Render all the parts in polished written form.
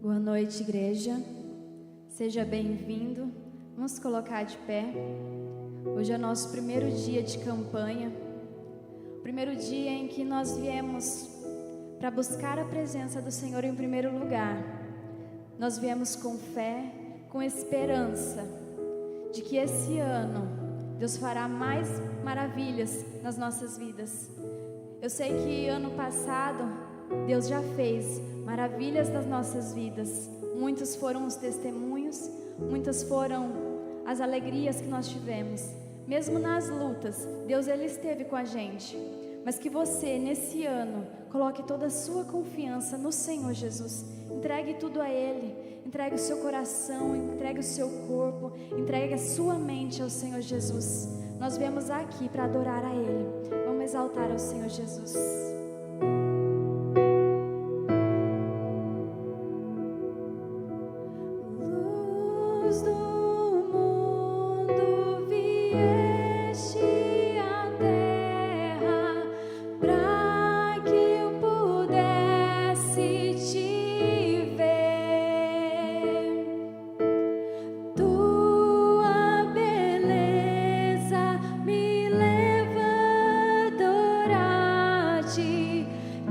Boa noite, igreja. Seja bem-vindo. Vamos colocar de pé. Hoje é nosso primeiro dia de campanha. O primeiro dia em que nós viemos para buscar a presença do Senhor em primeiro lugar. Nós viemos com fé, com esperança de que esse ano Deus fará mais maravilhas nas nossas vidas. Eu sei que ano passado Deus já fez maravilhas nas nossas vidas. Muitos foram os testemunhos, muitas foram as alegrias que nós tivemos. Mesmo nas lutas, Deus ele esteve com a gente. Mas que você, nesse ano, coloque toda a sua confiança no Senhor Jesus. Entregue tudo a Ele. Entregue o seu coração, entregue o seu corpo, entregue a sua mente ao Senhor Jesus. Nós viemos aqui para adorar a Ele. Vamos exaltar ao Senhor Jesus. Luz do mundo vieste à terra para que eu pudesse te ver. Tua beleza me leva a adorar-te.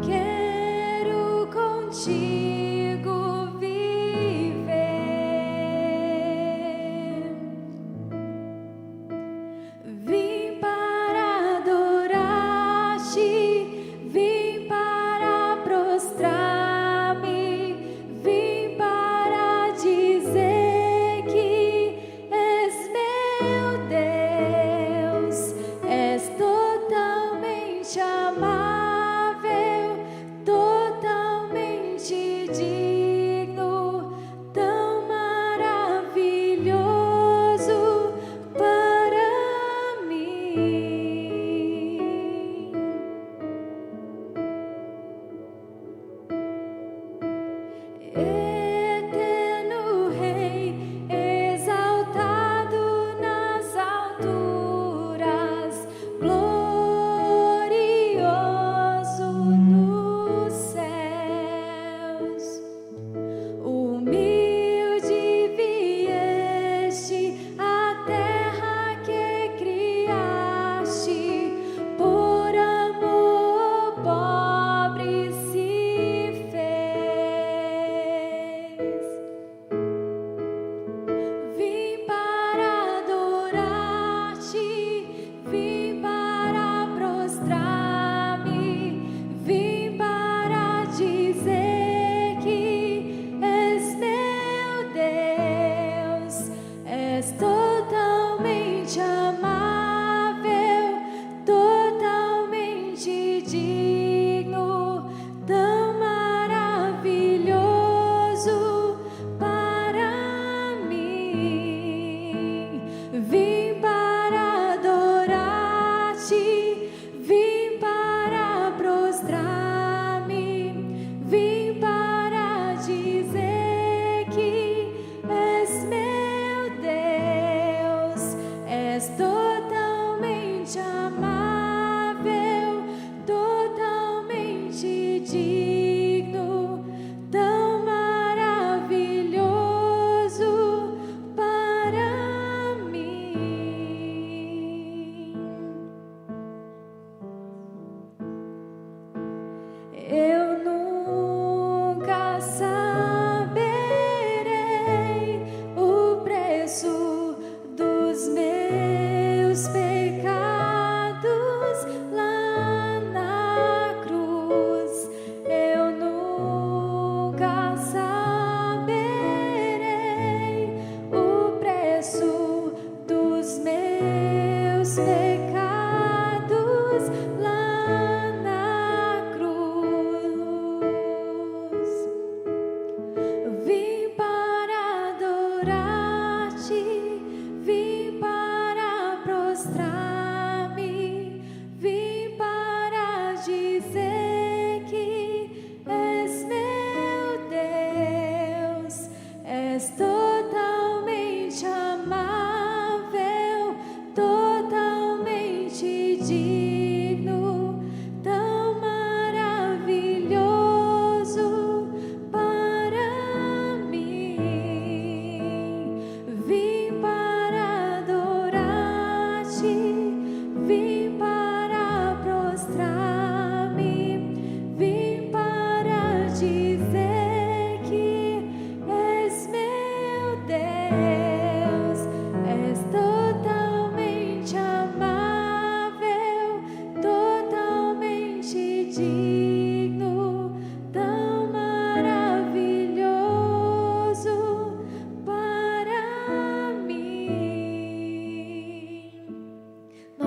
Quero contigo viver. Vim para adorar-te, vim para prostrar-me, vim para dizer que és meu Deus, és totalmente amável, totalmente digno, tão maravilhoso para mim. Eterno Rei, exaltado nas alturas, glorioso nos céus. Humilde vieste à terra que criaste, por amor pobre se fez. Vim para adorar-te, vim para prostrar-me, vim para dizer que és meu Deus, és totalmente amável, totalmente digno, tão maravilhoso para mim. Vim para adorar-te, vim para prostrar-me, vim para dizer que és meu Deus, és totalmente amável, totalmente digno, tão maravilhoso para mim. Eu nunca saberei o preço dos meus pecados lá na cruz. Eu nunca saberei o preço dos meus pecados lá na cruz. Vim para adorar-te, vim para prostrar-me, vim para dizer que és meu Deus, és totalmente amável, totalmente digno, tão maravilhoso para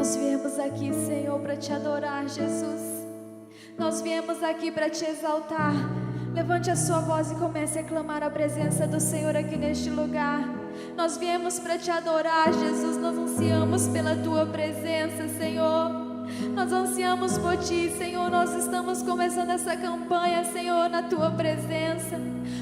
Nós viemos aqui, Senhor, para te adorar, Jesus. Nós viemos aqui para te exaltar. Levante a sua voz e comece a clamar a presença do Senhor aqui neste lugar. Nós viemos para te adorar, Jesus. Nós ansiamos pela tua presença, Senhor. Nós ansiamos por ti, Senhor. Nós estamos começando essa campanha, Senhor, na tua presença,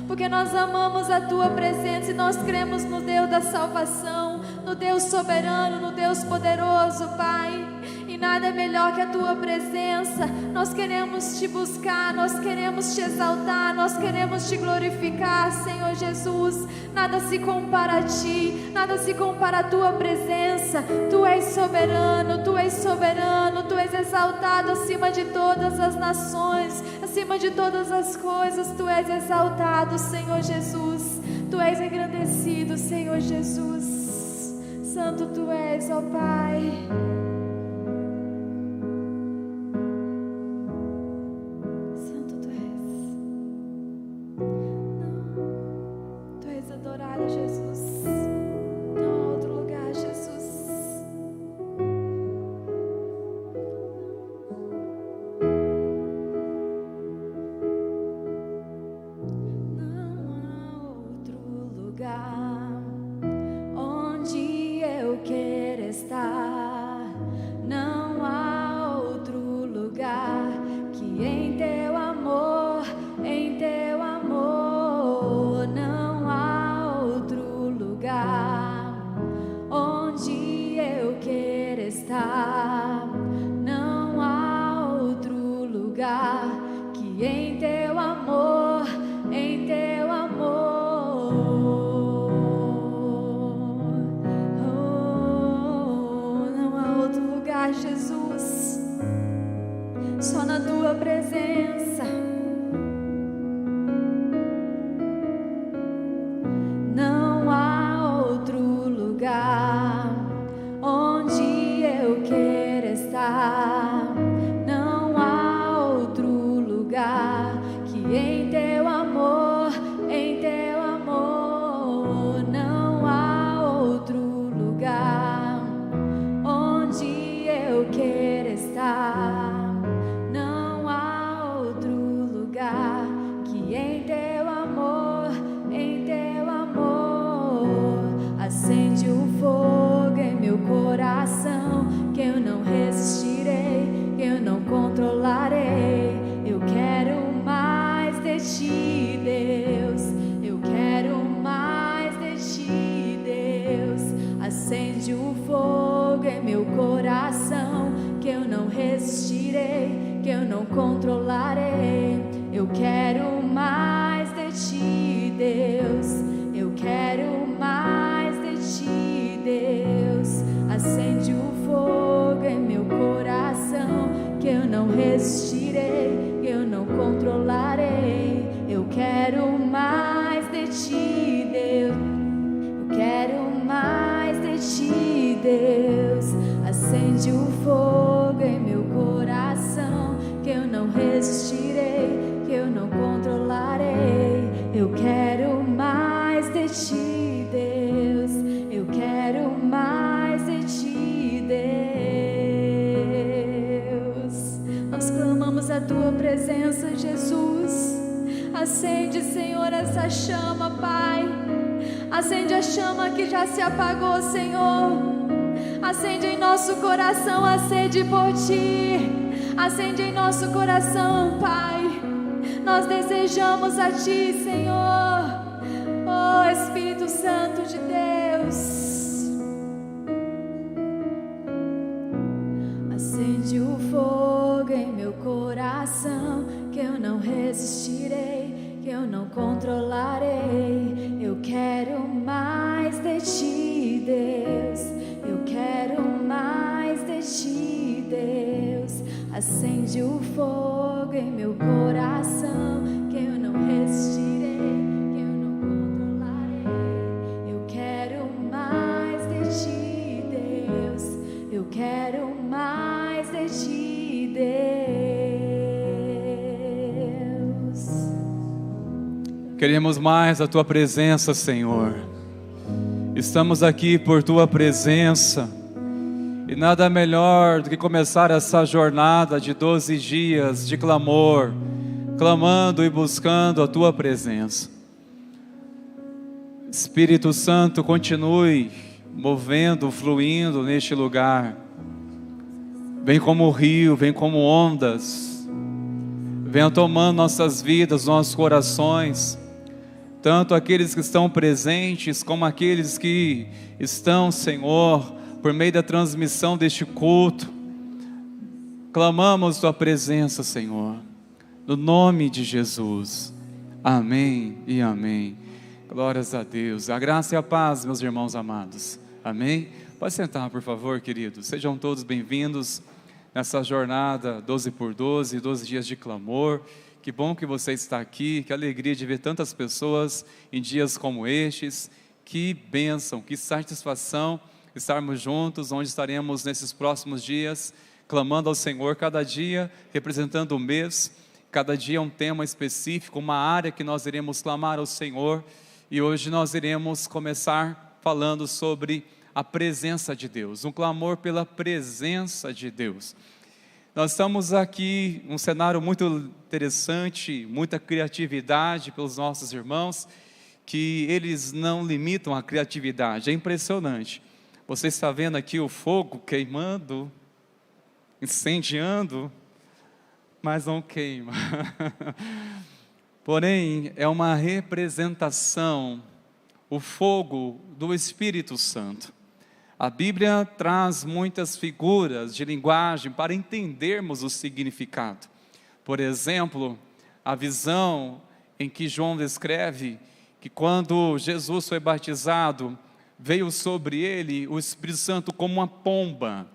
porque nós amamos a tua presença e nós cremos no Deus da salvação, no Deus soberano, no Deus poderoso, Pai. E nada é melhor que a tua presença. Nós queremos te buscar, nós queremos te exaltar, nós queremos te glorificar, Senhor Jesus. Nada se compara a ti, nada se compara à tua presença. Tu és soberano, tu és soberano, tu és exaltado acima de todas as nações, acima de todas as coisas. Tu és exaltado, Senhor Jesus. Tu és engrandecido, Senhor Jesus. Santo tu és, ó Pai. Acende, Senhor, essa chama, Pai. Acende a chama que já se apagou, Senhor. Acende em nosso coração a sede por Ti. Acende em nosso coração, Pai. Nós desejamos a Ti, Senhor. Oh, Espírito Santo de Deus. Acende o fogo em meu coração, que eu não resistirei, que eu não controlarei. Eu quero mais de Ti, Deus. Eu quero mais de Ti, Deus. Acende o fogo em meu coração, que eu não resistirei, que eu não controlarei. Eu quero mais de Ti, Deus. Eu quero mais de Ti, Deus. Queremos mais a Tua presença, Senhor. Estamos aqui por Tua presença. E nada melhor do que começar essa jornada de 12 dias de clamor, clamando e buscando a Tua presença. Espírito Santo, continue movendo, fluindo neste lugar. Vem como rio, vem como ondas. Venha tomando nossas vidas, nossos corações. Tanto aqueles que estão presentes, como aqueles que estão, Senhor, por meio da transmissão deste culto. Clamamos Tua presença, Senhor, no nome de Jesus. Amém e amém. Glórias a Deus. A graça e a paz, meus irmãos amados. Amém? Pode sentar, por favor, queridos. Sejam todos bem-vindos nessa jornada 12 por 12, 12 dias de clamor. Que bom que você está aqui, que alegria de ver tantas pessoas em dias como estes. Que bênção, que satisfação estarmos juntos, onde estaremos nesses próximos dias, clamando ao Senhor, cada dia representando o mês, cada dia um tema específico, uma área que nós iremos clamar ao Senhor. E hoje nós iremos começar falando sobre a presença de Deus, um clamor pela presença de Deus. Nós estamos aqui num cenário muito interessante, muita criatividade pelos nossos irmãos, que eles não limitam a criatividade, é impressionante. Você está vendo aqui o fogo queimando, incendiando, mas não queima. Porém, é uma representação, o fogo do Espírito Santo. A Bíblia traz muitas figuras de linguagem para entendermos o significado. Por exemplo, a visão em que João descreve que quando Jesus foi batizado, veio sobre ele o Espírito Santo como uma pomba.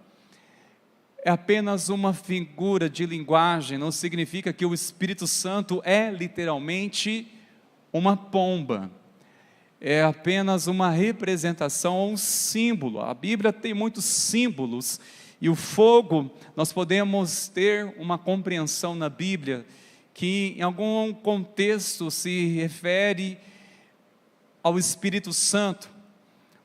É apenas uma figura de linguagem, não significa que o Espírito Santo é literalmente uma pomba. É apenas uma representação, um símbolo. A Bíblia tem muitos símbolos, e o fogo, nós podemos ter uma compreensão na Bíblia, que em algum contexto se refere ao Espírito Santo.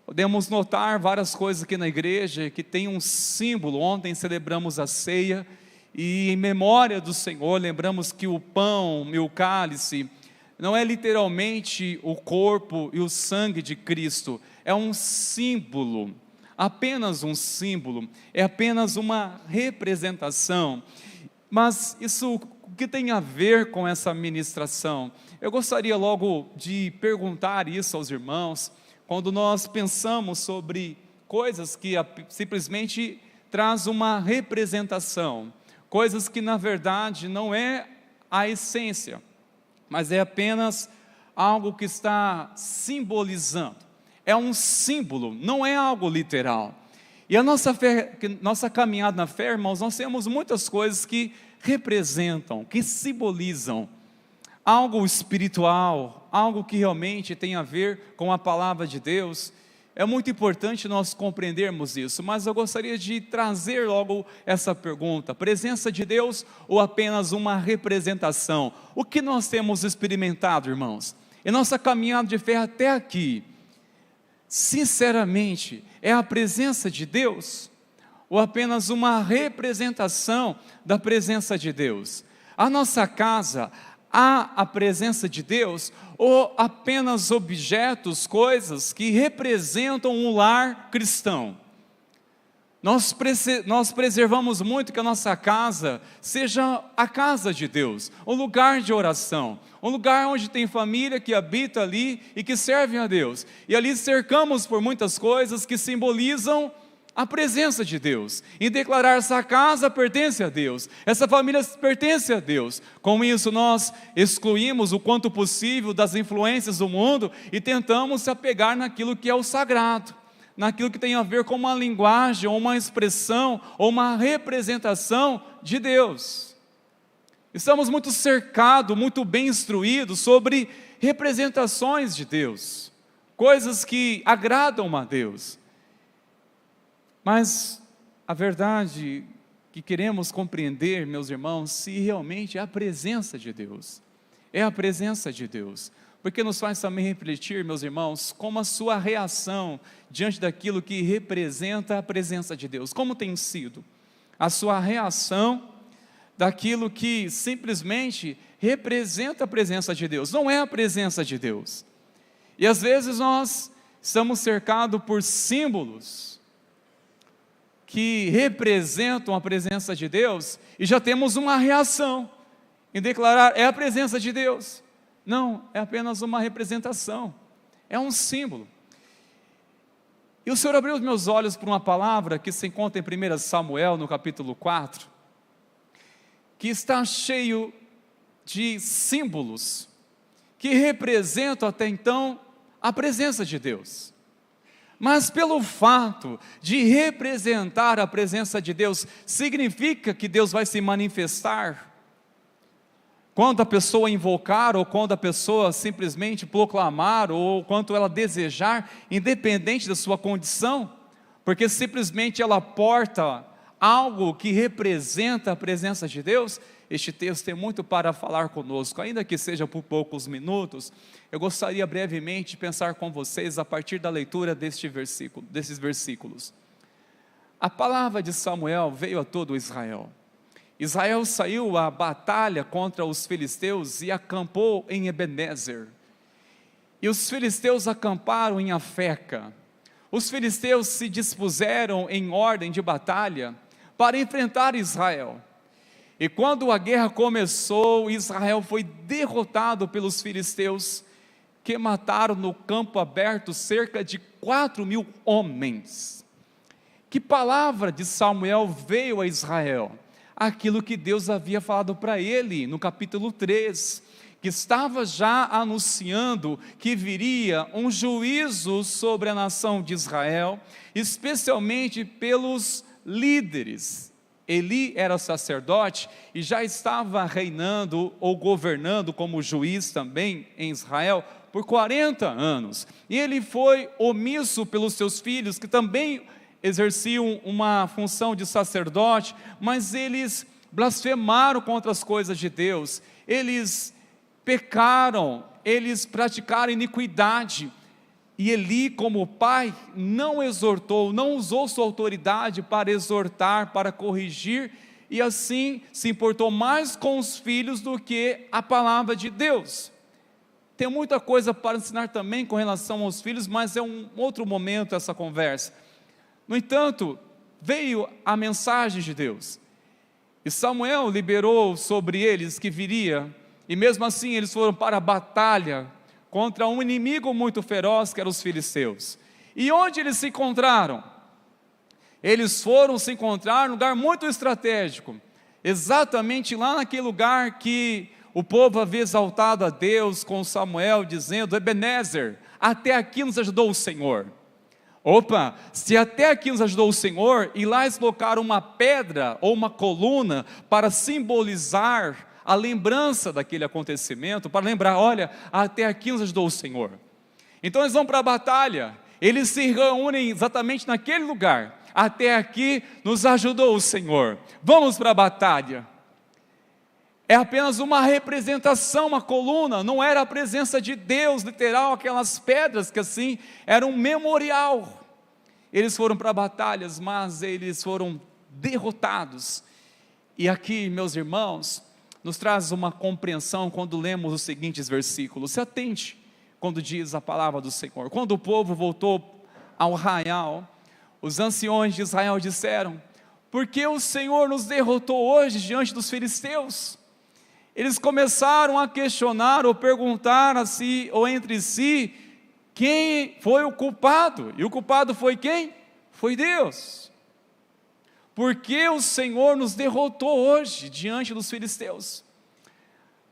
Podemos notar várias coisas aqui na igreja, que tem um símbolo. Ontem celebramos a ceia, e em memória do Senhor, lembramos que o pão e o cálice, não é literalmente o corpo e o sangue de Cristo, é um símbolo, apenas um símbolo, é apenas uma representação. Mas isso, o que tem a ver com essa ministração? Eu gostaria logo de perguntar isso aos irmãos, quando nós pensamos sobre coisas que simplesmente traz uma representação, coisas que na verdade não é a essência, mas é apenas algo que está simbolizando, é um símbolo, não é algo literal. E a nossa caminhada na fé, irmãos, nós temos muitas coisas que representam, que simbolizam algo espiritual, algo que realmente tem a ver com a palavra de Deus. É muito importante nós compreendermos isso, mas eu gostaria de trazer logo essa pergunta: presença de Deus ou apenas uma representação? O que nós temos experimentado, irmãos, em nossa caminhada de fé até aqui, sinceramente, é a presença de Deus ou apenas uma representação da presença de Deus? A nossa casa, há a presença de Deus ou apenas objetos, coisas que representam um lar cristão? Nós preservamos muito que a nossa casa seja a casa de Deus, um lugar de oração, um lugar onde tem família que habita ali e que serve a Deus, e ali cercamos por muitas coisas que simbolizam a presença de Deus, em declarar: essa casa pertence a Deus, essa família pertence a Deus. Com isso nós excluímos o quanto possível das influências do mundo e tentamos se apegar naquilo que é o sagrado, naquilo que tem a ver com uma linguagem, ou uma expressão, ou uma representação de Deus. Estamos muito cercados, muito bem instruídos sobre representações de Deus, coisas que agradam a Deus. Mas a verdade que queremos compreender, meus irmãos, se realmente é a presença de Deus. É a presença de Deus. porque nos faz também refletir, meus irmãos, como a sua reação diante daquilo que representa a presença de Deus, como tem sido a sua reação daquilo que simplesmente representa a presença de Deus, não é a presença de Deus. E às vezes nós estamos cercados por símbolos que representam a presença de Deus e já temos uma reação em declarar, é a presença de Deus. Não, é apenas uma representação, é um símbolo. E o Senhor abriu os meus olhos para uma palavra que se encontra em 1 Samuel, no capítulo 4, que está cheio de símbolos que representam até então a presença de Deus. Mas pelo fato de representar a presença de Deus, significa que Deus vai se manifestar quando a pessoa invocar, ou quando a pessoa simplesmente proclamar, ou quando ela desejar, independente da sua condição, porque simplesmente ela porta algo que representa a presença de Deus. Este texto tem muito para falar conosco, ainda que seja por poucos minutos. Eu gostaria brevemente de pensar com vocês a partir da leitura desses versículos. A palavra de Samuel veio a todo Israel. Israel saiu à batalha contra os filisteus e acampou em Ebenezer. E os filisteus acamparam em Afeca. Os filisteus se dispuseram em ordem de batalha para enfrentar Israel. E quando a guerra começou, Israel foi derrotado pelos filisteus, que mataram no campo aberto cerca de 4.000 homens. Que palavra de Samuel veio a Israel? Aquilo que Deus havia falado para ele no capítulo 3, que estava já anunciando que viria um juízo sobre a nação de Israel, especialmente pelos líderes. Eli era sacerdote e já estava reinando ou governando como juiz também em Israel por 40 anos, e ele foi omisso pelos seus filhos, que também exerciam uma função de sacerdote, mas eles blasfemaram contra as coisas de Deus, eles pecaram, eles praticaram iniquidade, e Eli, como pai, não exortou, não usou sua autoridade para exortar, para corrigir, e assim se importou mais com os filhos do que a palavra de Deus. Tem muita coisa para ensinar também com relação aos filhos, mas é um outro momento essa conversa. No entanto, veio a mensagem de Deus, e Samuel liberou sobre eles que viria, e mesmo assim eles foram para a batalha, contra um inimigo muito feroz, que eram os filisteus. E onde eles se encontraram? Eles foram se encontrar num lugar muito estratégico, exatamente lá naquele lugar que o povo havia exaltado a Deus com Samuel, dizendo, Ebenezer, até aqui nos ajudou o Senhor. Opa, se até aqui nos ajudou o Senhor, e lá eles colocaram uma pedra ou uma coluna para simbolizar a lembrança daquele acontecimento, para lembrar, olha, até aqui nos ajudou o Senhor. Então eles vão para a batalha, eles se reúnem exatamente naquele lugar, até aqui nos ajudou o Senhor, vamos para a batalha. É apenas uma representação, uma coluna, não era a presença de Deus literal, aquelas pedras que assim, era um memorial. Eles foram para batalhas, mas eles foram derrotados. E aqui, meus irmãos, nos traz uma compreensão quando lemos os seguintes versículos. Se atente quando diz a palavra do Senhor. Quando o povo voltou ao arraial, os anciões de Israel disseram, por que o Senhor nos derrotou hoje diante dos filisteus? Eles começaram a questionar ou perguntar a si ou entre si, quem foi o culpado? E o culpado foi quem? Foi Deus. Porque o Senhor nos derrotou hoje diante dos filisteus?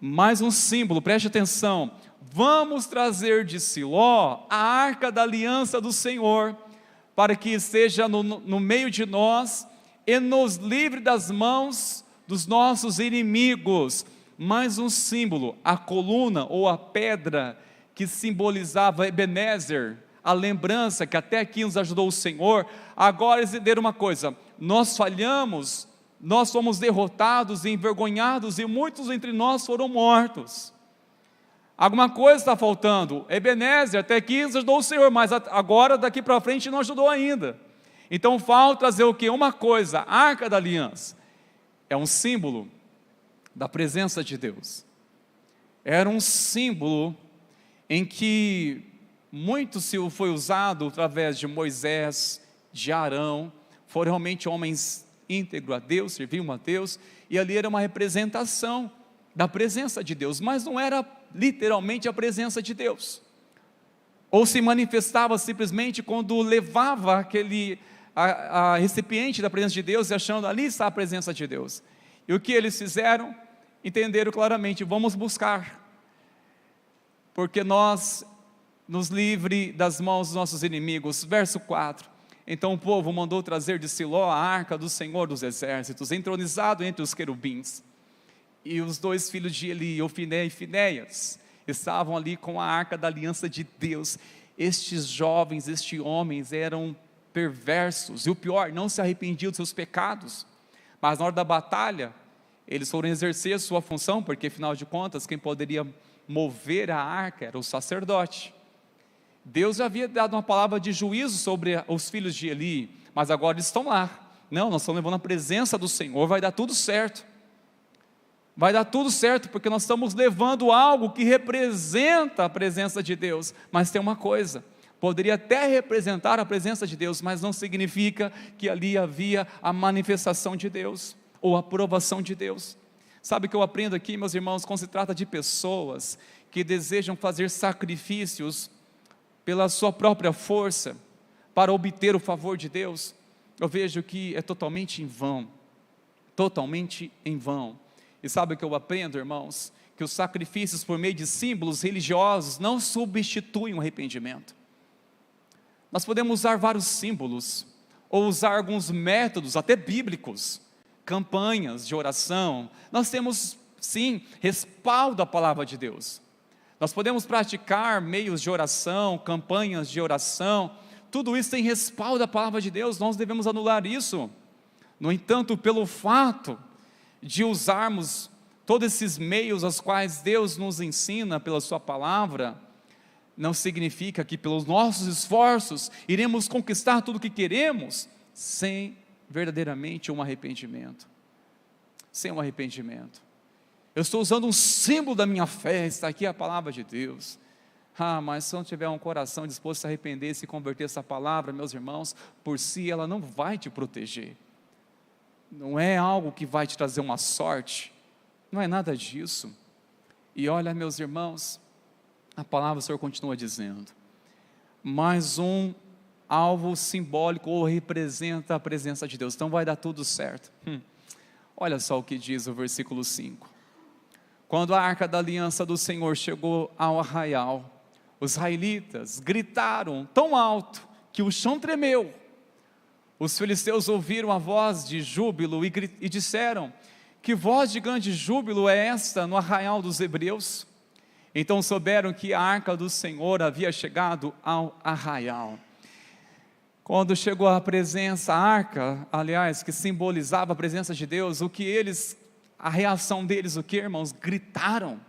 Mais um símbolo, preste atenção, vamos trazer de Siló a arca da aliança do Senhor, para que esteja no meio de nós, e nos livre das mãos dos nossos inimigos. Mais um símbolo, a coluna ou a pedra que simbolizava Ebenezer, a lembrança que até aqui nos ajudou o Senhor. Agora eles entenderam uma coisa, nós falhamos, nós fomos derrotados e envergonhados, e muitos entre nós foram mortos. Alguma coisa está faltando. Ebenezer, até aqui ajudou o Senhor, mas agora daqui para frente não ajudou ainda. Então falta trazer o quê? Uma coisa, a Arca da Aliança. É um símbolo da presença de Deus. Era um símbolo em que muito se foi usado através de Moisés, de Arão, foram realmente homens íntegros a Deus, serviam a Deus, e ali era uma representação da presença de Deus, mas não era literalmente a presença de Deus, ou se manifestava simplesmente quando levava aquele a recipiente da presença de Deus, e achando ali está a presença de Deus. E o que eles fizeram? Entenderam claramente, vamos buscar, porque nós nos livre das mãos dos nossos inimigos. Verso 4, então o povo mandou trazer de Siló a arca do Senhor dos exércitos, entronizado entre os querubins, e os dois filhos de Eli, Ofiné e Finéias, estavam ali com a arca da aliança de Deus. Estes jovens, estes homens eram perversos, e o pior, não se arrependiam dos seus pecados, mas na hora da batalha, eles foram exercer sua função, porque afinal de contas, quem poderia mover a arca era o sacerdote. Deus já havia dado uma palavra de juízo sobre os filhos de Eli, mas agora eles estão lá. Não, nós estamos levando a presença do Senhor, vai dar tudo certo. Vai dar tudo certo, porque nós estamos levando algo que representa a presença de Deus. Mas tem uma coisa, poderia até representar a presença de Deus, mas não significa que ali havia a manifestação de Deus, ou a aprovação de Deus. Sabe o que eu aprendo aqui, meus irmãos? Quando se trata de pessoas que desejam fazer sacrifícios pela sua própria força, para obter o favor de Deus, eu vejo que é totalmente em vão, totalmente em vão. E sabe o que eu aprendo, irmãos? Que os sacrifícios por meio de símbolos religiosos não substituem o arrependimento. Nós podemos usar vários símbolos, ou usar alguns métodos, até bíblicos, campanhas de oração. Nós temos, sim, respaldo à palavra de Deus. Nós podemos praticar meios de oração, campanhas de oração, tudo isso tem respaldo à palavra de Deus, nós devemos anular isso. No entanto, pelo fato de usarmos todos esses meios aos quais Deus nos ensina pela sua palavra, não significa que pelos nossos esforços iremos conquistar tudo o que queremos, sem verdadeiramente um arrependimento. Sem um arrependimento. Eu estou usando um símbolo da minha fé, está aqui a palavra de Deus. Mas se eu não tiver um coração disposto a se arrepender e se converter essa palavra, meus irmãos, por si ela não vai te proteger. Não é algo que vai te trazer uma sorte, não é nada disso. E olha, meus irmãos, a palavra do Senhor continua dizendo, mais um alvo simbólico ou representa a presença de Deus, então vai dar tudo certo. Olha só o que diz o versículo 5, quando a arca da aliança do Senhor chegou ao arraial, os israelitas gritaram tão alto que o chão tremeu. Os filisteus ouviram a voz de júbilo e disseram, que voz de grande júbilo é esta no arraial dos hebreus? Então souberam que a arca do Senhor havia chegado ao arraial. Quando chegou a presença, a arca, aliás, que simbolizava a presença de Deus, a reação deles, o que, irmãos? Gritaram.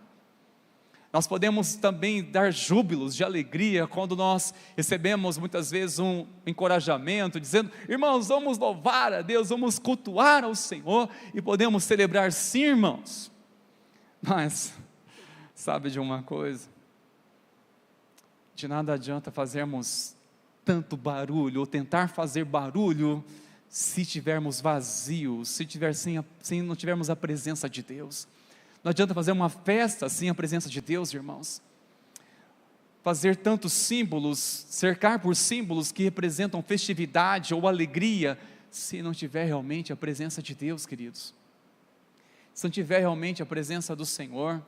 Nós podemos também dar júbilos de alegria quando nós recebemos muitas vezes um encorajamento, dizendo, irmãos, vamos louvar a Deus, vamos cultuar ao Senhor, e podemos celebrar sim, irmãos. Mas, sabe de uma coisa? De nada adianta fazermos tanto barulho, ou tentar fazer barulho, se tivermos vazios, se não tivermos a presença de Deus. Não adianta fazer uma festa sem a presença de Deus, irmãos. Fazer tantos símbolos, cercar por símbolos que representam festividade ou alegria, se não tiver realmente a presença de Deus, queridos. Se não tiver realmente a presença do Senhor.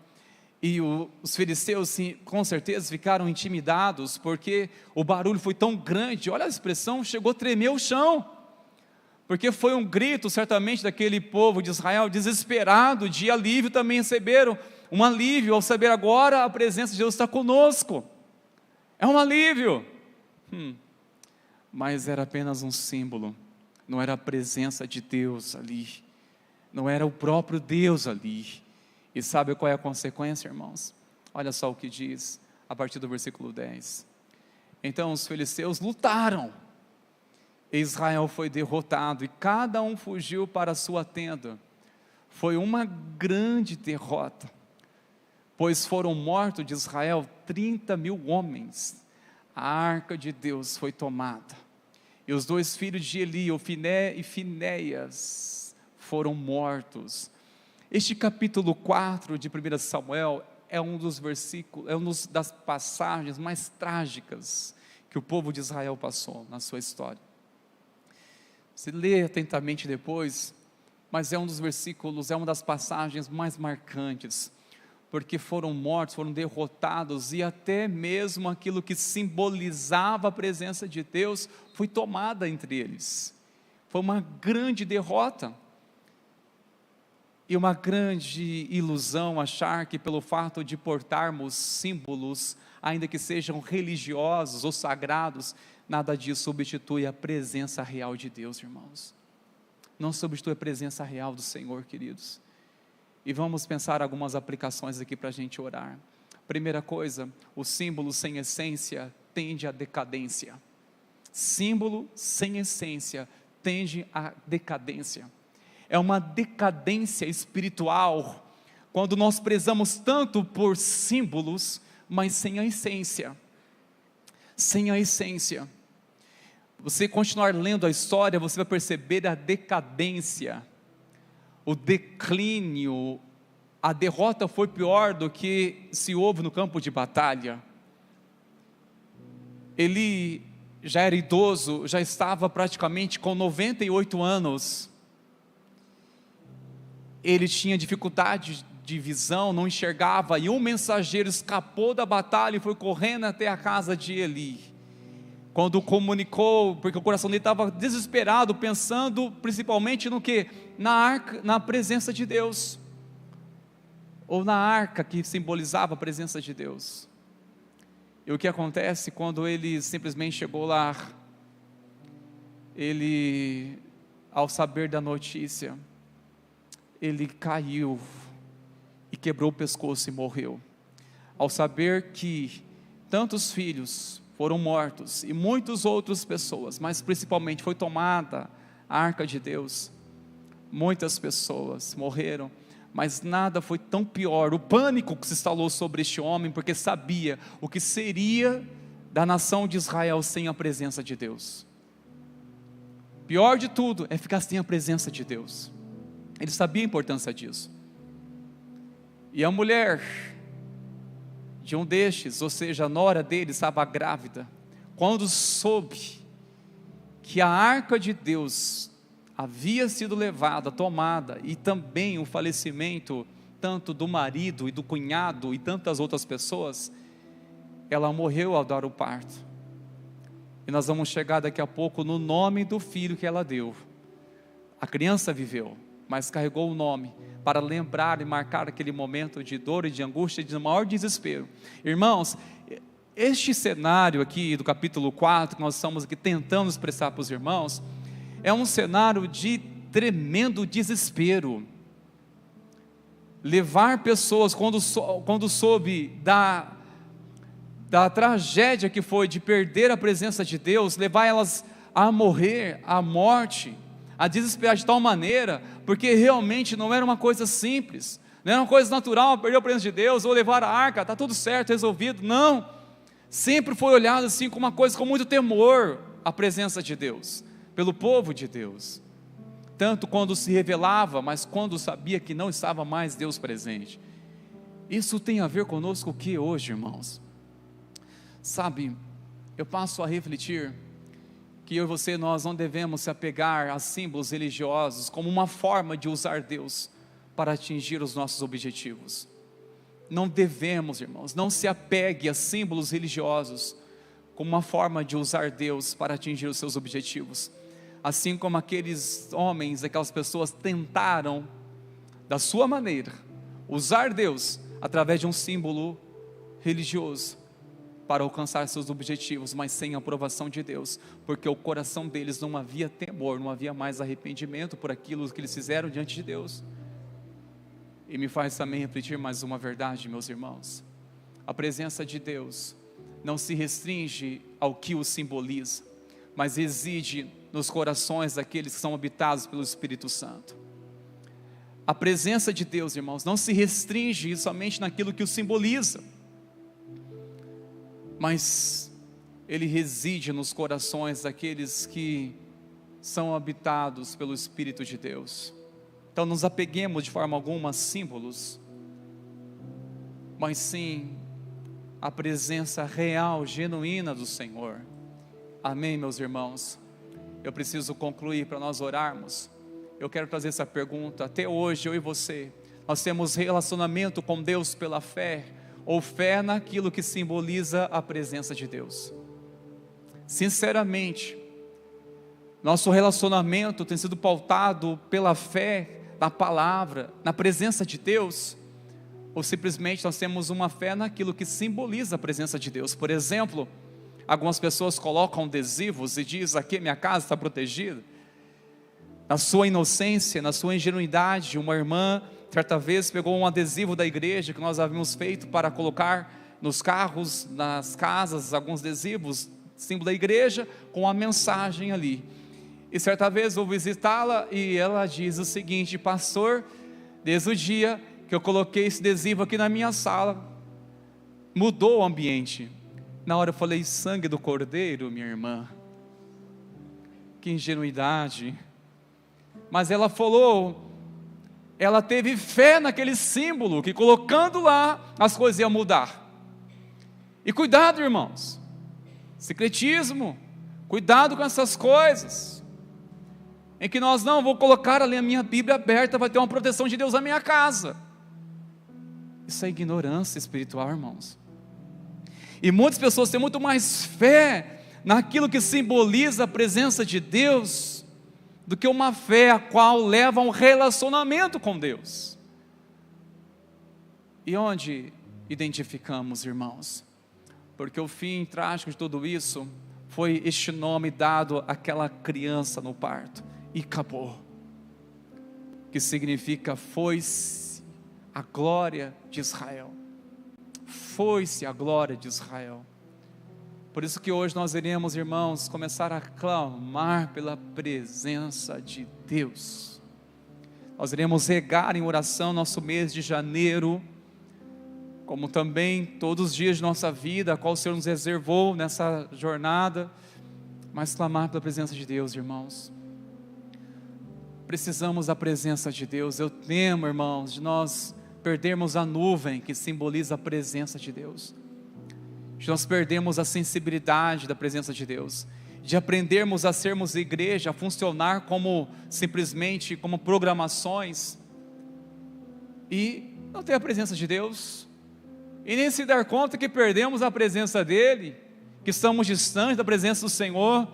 E os filisteus, com certeza, ficaram intimidados, porque o barulho foi tão grande, olha a expressão, chegou a tremer o chão. Porque foi um grito, certamente, daquele povo de Israel, desesperado, de alívio, também receberam um alívio, ao saber agora a presença de Deus está conosco, é um alívio, mas era apenas um símbolo, não era a presença de Deus ali, não era o próprio Deus ali, e sabe qual é a consequência, irmãos? Olha só o que diz a partir do versículo 10. Então os filisteus lutaram, Israel foi derrotado, e cada um fugiu para a sua tenda. Foi uma grande derrota, pois foram mortos de Israel 30.000 homens. A arca de Deus foi tomada, e os 2 filhos de Eli, Ofné e Finéias, foram mortos. Este capítulo 4 de 1 Samuel é um dos versículos, é uma das passagens mais trágicas que o povo de Israel passou na sua história. Se lê atentamente depois, mas é um dos versículos, é uma das passagens mais marcantes, porque foram mortos, foram derrotados, e até mesmo aquilo que simbolizava a presença de Deus, foi tomada entre eles. Foi uma grande derrota, e uma grande ilusão achar que pelo fato de portarmos símbolos, ainda que sejam religiosos ou sagrados, nada disso substitui a presença real de Deus, irmãos. Não substitui a presença real do Senhor, queridos. E vamos pensar algumas aplicações aqui para a gente orar. Primeira coisa, o símbolo sem essência tende à decadência. Símbolo sem essência tende à decadência. É uma decadência espiritual, quando nós prezamos tanto por símbolos, mas sem a essência. Sem a essência. Você continuar lendo a história, você vai perceber a decadência, o declínio. A derrota foi pior do que se houve no campo de batalha. Ele já era idoso, já estava praticamente com 98 anos. Ele tinha dificuldade de visão, não enxergava, e um mensageiro escapou da batalha e foi correndo até a casa de Eli. Quando comunicou, porque o coração dele estava desesperado, pensando principalmente no que? Na arca, na presença de Deus, ou na arca que simbolizava a presença de Deus. E o que acontece quando ele simplesmente chegou lá? Ele, ao saber da notícia, ele caiu e quebrou o pescoço e morreu. Ao saber que tantos filhos foram mortos, e muitas outras pessoas, mas principalmente foi tomada a arca de Deus, muitas pessoas morreram, mas nada foi tão pior. O pânico que se instalou sobre este homem, porque sabia o que seria da nação de Israel sem a presença de Deus. Pior de tudo é ficar sem a presença de Deus. Ele sabia a importância disso. E a mulher de um destes, ou seja, a nora dele, estava grávida. Quando soube que a arca de Deus havia sido levada, tomada, e também o falecimento tanto do marido e do cunhado e tantas outras pessoas, ela morreu ao dar o parto. E nós vamos chegar daqui a pouco no nome do filho que ela deu. A criança viveu, mas carregou o nome para lembrar e marcar aquele momento de dor e de angústia e de maior desespero. Irmãos, este cenário aqui do capítulo 4, que nós estamos aqui tentando expressar para os irmãos, é um cenário de tremendo desespero. Levar pessoas, quando soube da tragédia que foi de perder a presença de Deus, levar elas a morrer, à morte, a desesperar de tal maneira, porque realmente não era uma coisa simples, não era uma coisa natural, perder a presença de Deus, ou levar a arca, está tudo certo, resolvido. Não, sempre foi olhado assim como uma coisa com muito temor, a presença de Deus, pelo povo de Deus, tanto quando se revelava, mas quando sabia que não estava mais Deus presente. Isso tem a ver conosco o que hoje, irmãos? Sabe, eu passo a refletir que eu e você, nós não devemos se apegar a símbolos religiosos como uma forma de usar Deus para atingir os nossos objetivos. Não devemos, irmãos, não se apegue a símbolos religiosos como uma forma de usar Deus para atingir os seus objetivos. Assim como aqueles homens, aquelas pessoas tentaram, da sua maneira, usar Deus através de um símbolo religioso para alcançar seus objetivos, mas sem a aprovação de Deus, porque o coração deles não havia temor, não havia mais arrependimento por aquilo que eles fizeram diante de Deus. E me faz também refletir mais uma verdade, meus irmãos. a presença de Deus não se restringe ao que o simboliza, mas reside nos corações daqueles que são habitados pelo Espírito Santo. A presença de Deus, irmãos, não se restringe somente naquilo que o simboliza, mas Ele reside nos corações daqueles que são habitados pelo Espírito de Deus. Então não nos apeguemos de forma alguma a símbolos, mas sim a presença real, genuína do Senhor. Amém, meus irmãos? Eu preciso concluir para nós orarmos. Eu quero trazer essa pergunta. Até hoje, eu e você, nós temos relacionamento com Deus pela fé, ou fé naquilo que simboliza a presença de Deus? Sinceramente, nosso relacionamento tem sido pautado pela fé na palavra, na presença de Deus, ou simplesmente nós temos uma fé naquilo que simboliza a presença de Deus? Por exemplo, algumas pessoas colocam adesivos e dizem: aqui minha casa está protegida. Na sua inocência, na sua ingenuidade, uma irmã certa vez pegou um adesivo da igreja que nós havíamos feito para colocar nos carros, nas casas, alguns adesivos, símbolo da igreja, com a mensagem ali. E certa vez vou visitá-la e ela diz o seguinte: pastor, desde o dia que eu coloquei esse adesivo aqui na minha sala, mudou o ambiente. Na hora eu falei: sangue do Cordeiro, minha irmã, que ingenuidade. Mas ela falou, ela teve fé naquele símbolo, que colocando lá, as coisas iam mudar. E cuidado, irmãos, secretismo, cuidado com essas coisas, em que nós não, vou colocar ali a minha Bíblia aberta, vai ter uma proteção de Deus na minha casa. Isso é ignorância espiritual, irmãos. E muitas pessoas têm muito mais fé naquilo que simboliza a presença de Deus, do que uma fé a qual leva a um relacionamento com Deus. E onde identificamos, irmãos? Porque o fim trágico de tudo isso foi este nome dado àquela criança no parto, Icabô, que significa foi-se a glória de Israel. Foi-se a glória de Israel. Por isso que hoje nós iremos, irmãos, começar a clamar pela presença de Deus. Nós iremos regar em oração nosso mês de janeiro, como também todos os dias de nossa vida, a qual o Senhor nos reservou nessa jornada, mas clamar pela presença de Deus, irmãos. Precisamos da presença de Deus. Eu temo, irmãos, de nós perdermos a nuvem que simboliza a presença de Deus. Nós perdemos a sensibilidade da presença de Deus, de aprendermos a sermos igreja, a funcionar simplesmente como programações, e não ter a presença de Deus, e nem se dar conta que perdemos a presença dEle, que estamos distantes da presença do Senhor.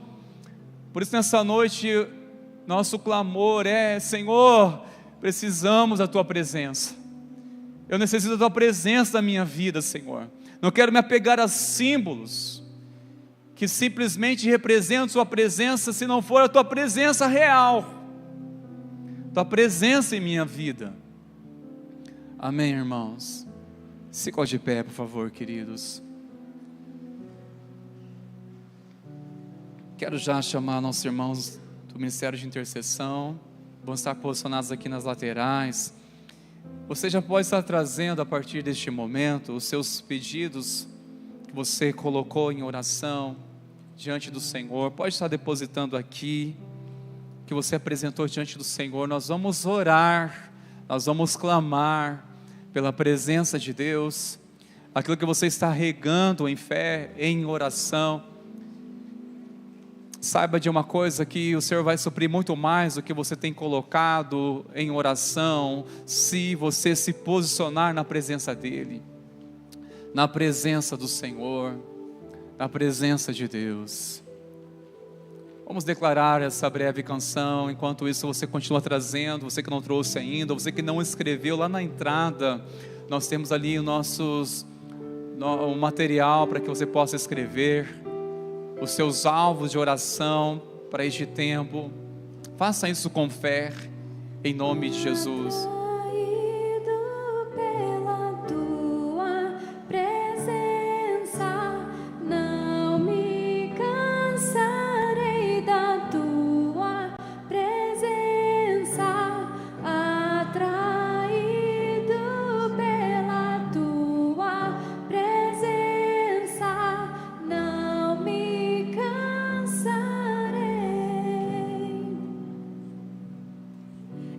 Por isso nessa noite, nosso clamor é: Senhor, precisamos da Tua presença, eu necessito da Tua presença na minha vida, Senhor. Não quero me apegar a símbolos que simplesmente representam Sua presença, se não for a Tua presença real, Tua presença em minha vida. Amém, irmãos? Se coloque de pé, por favor, queridos. Quero já chamar nossos irmãos do Ministério de Intercessão, vão estar posicionados aqui nas laterais. Você já pode estar trazendo a partir deste momento os seus pedidos que você colocou em oração diante do Senhor. Pode estar depositando aqui, que você apresentou diante do Senhor. Nós vamos orar, nós vamos clamar pela presença de Deus, aquilo que você está regando em fé, em oração. Saiba de uma coisa, que o Senhor vai suprir muito mais do que você tem colocado em oração, se você se posicionar na presença dEle, na presença do Senhor, na presença de Deus. Vamos declarar essa breve canção. Enquanto isso, você continua trazendo, você que não trouxe ainda, você que não escreveu, lá na entrada nós temos ali o material para que você possa escrever os seus alvos de oração para este tempo. Faça isso com fé, em nome de Jesus. Pela Tua presença,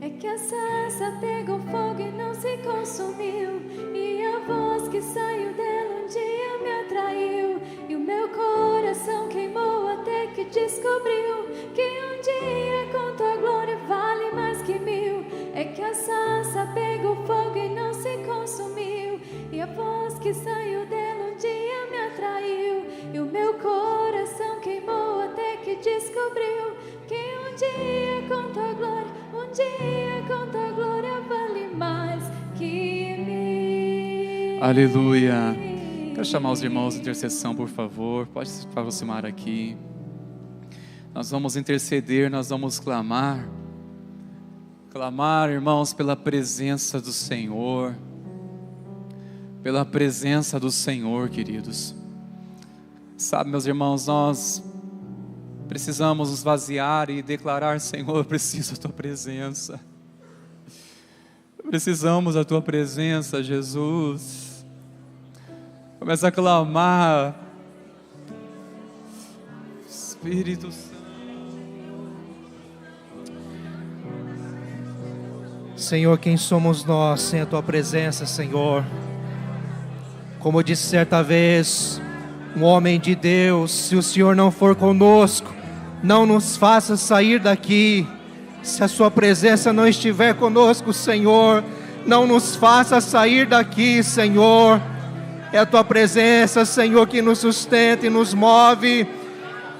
É que a sarça pegou fogo e não se consumiu, e a voz que saiu dela um dia me atraiu, e o meu coração queimou até que descobriu que um dia com tua glória vale mais que mil. É que a sarça pegou fogo e não se consumiu, e a voz que saiu dela um dia me atraiu, e o meu coração queimou até que descobriu que um dia com tua glória, um dia com tua glória vale mais que mil. Aleluia. Quero chamar os irmãos de intercessão, por favor. Pode se aproximar aqui. Nós vamos interceder, nós vamos clamar. Clamar, irmãos, pela presença do Senhor. Pela presença do Senhor, queridos. Sabe, meus irmãos, nós precisamos nos vaziar e declarar: Senhor, eu preciso da tua presença. Precisamos da tua presença, Jesus. Começa a clamar. Espírito Santo. Senhor, quem somos nós sem a tua presença, Senhor? Como eu disse certa vez, um homem de Deus: se o Senhor não for conosco, não nos faça sair daqui. Se a sua presença não estiver conosco, Senhor, não nos faça sair daqui, Senhor. É a tua presença, Senhor, que nos sustenta e nos move.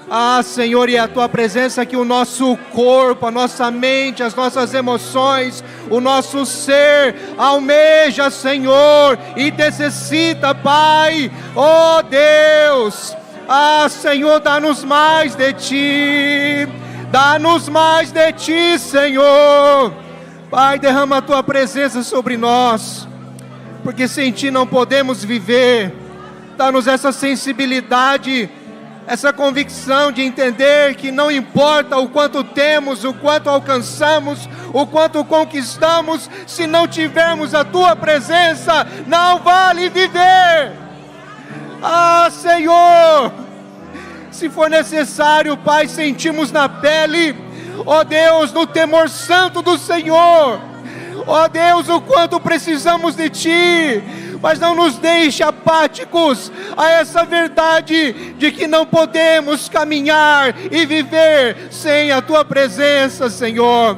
Ah, Senhor, e é a tua presença que o nosso corpo, a nossa mente, as nossas emoções, o nosso ser almeja, Senhor, e necessita, Pai. Oh Deus, ah, Senhor, dá-nos mais de Ti, dá-nos mais de Ti, Senhor. Pai, derrama a tua presença sobre nós, porque sem Ti não podemos viver. Dá-nos essa sensibilidade, essa convicção de entender que não importa o quanto temos, o quanto alcançamos, o quanto conquistamos, se não tivermos a tua presença, não vale viver. Ah, Senhor, se for necessário, Pai, sentimos na pele, ó Deus, no temor santo do Senhor, ó Deus, o quanto precisamos de Ti. Mas não nos deixe apáticos a essa verdade de que não podemos caminhar e viver sem a tua presença, Senhor.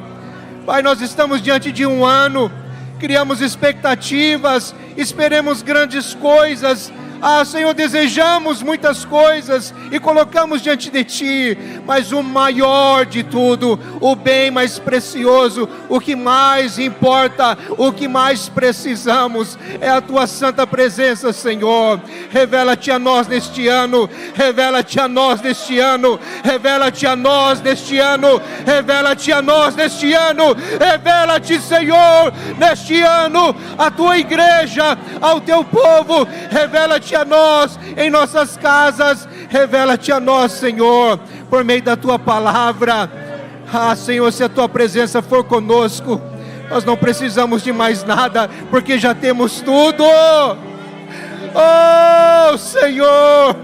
Pai, nós estamos diante de um ano, criamos expectativas, esperemos grandes coisas. Ah, Senhor, desejamos muitas coisas e colocamos diante de Ti, mas o maior de tudo, o bem mais precioso, o que mais importa, o que mais precisamos é a Tua santa presença, Senhor. Revela-te a nós neste ano, revela-te a nós neste ano, revela-te a nós neste ano, revela-te a nós neste ano, revela-te, Senhor, neste ano, a Tua igreja, ao Teu povo, revela-te a nós em nossas casas, revela-te a nós, Senhor, por meio da Tua palavra. Ah, Senhor, se a Tua presença for conosco, nós não precisamos de mais nada, porque já temos tudo. Oh, Senhor,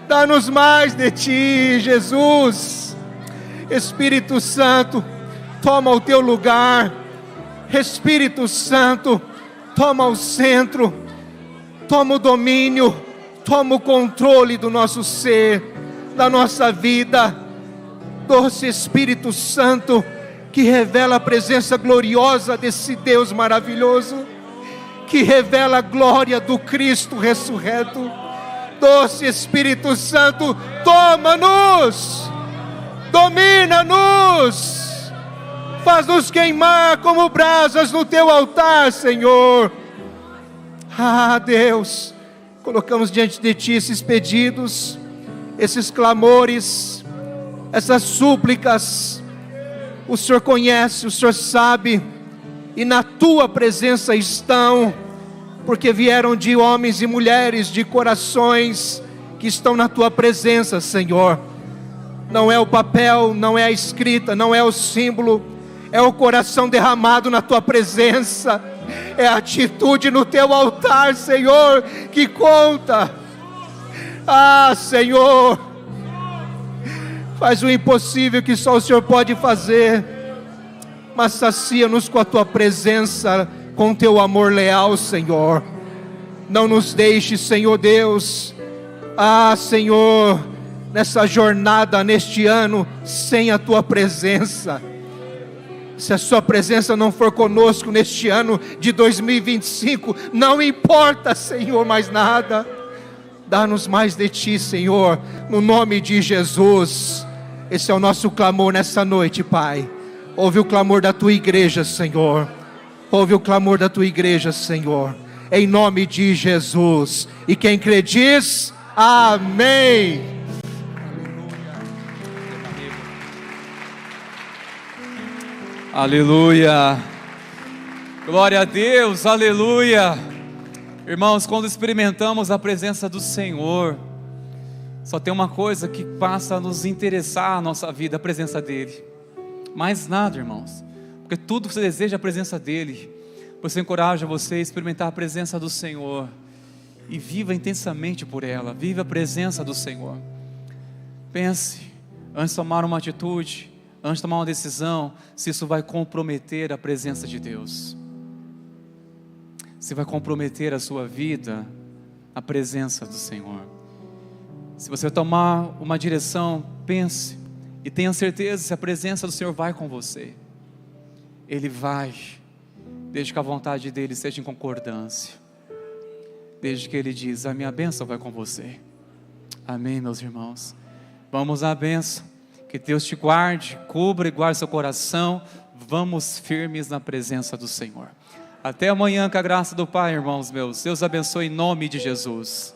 dá-nos mais de Ti, Jesus. Espírito Santo, toma o Teu lugar. Espírito Santo, toma o centro, toma o domínio, toma o controle do nosso ser, da nossa vida. Doce Espírito Santo, que revela a presença gloriosa desse Deus maravilhoso, que revela a glória do Cristo ressurreto. Doce Espírito Santo, toma-nos, domina-nos, faz-nos queimar como brasas no Teu altar, Senhor. Ah, Deus, colocamos diante de Ti esses pedidos, esses clamores, essas súplicas. O Senhor conhece, o Senhor sabe, e na Tua presença estão, porque vieram de homens e mulheres, de corações que estão na Tua presença, Senhor. Não é o papel, não é a escrita, não é o símbolo, é o coração derramado na Tua presença. É a atitude no Teu altar, Senhor, que conta. Ah, Senhor, faz o impossível que só o Senhor pode fazer. mas sacia-nos com a tua presença, com teu amor leal, Senhor. Não nos deixe, Senhor Deus, Senhor, nessa jornada, neste ano, sem a tua presença. Se a sua presença não for conosco neste ano de 2025, não importa, Senhor, mais nada. Dá-nos mais de ti, Senhor, no nome de Jesus. Esse é o nosso clamor nessa noite, Pai. Ouve o clamor da tua igreja, Senhor. Ouve o clamor da tua igreja, Senhor. Em nome de Jesus. E quem crê diz: amém. Aleluia. Glória a Deus, aleluia. Irmãos, quando experimentamos a presença do Senhor, só tem uma coisa que passa a nos interessar a nossa vida: a presença dEle. Mais nada, irmãos, porque tudo que você deseja é a presença dEle. Por isso eu encorajo você a experimentar a presença do Senhor e viva intensamente por ela. Viva a presença do Senhor. Pense, antes de tomar uma atitude, antes de tomar uma decisão, se isso vai comprometer a presença de Deus. Se vai comprometer a sua vida, a presença do Senhor. Se você tomar uma direção, pense e tenha certeza se a presença do Senhor vai com você. Ele vai, desde que a vontade dEle seja em concordância. Desde que Ele diz: a minha bênção vai com você. Amém, meus irmãos. Vamos à bênção. Que Deus te guarde, cubra e guarde seu coração. Vamos firmes na presença do Senhor. Até amanhã, com a graça do Pai, irmãos meus. Deus abençoe em nome de Jesus.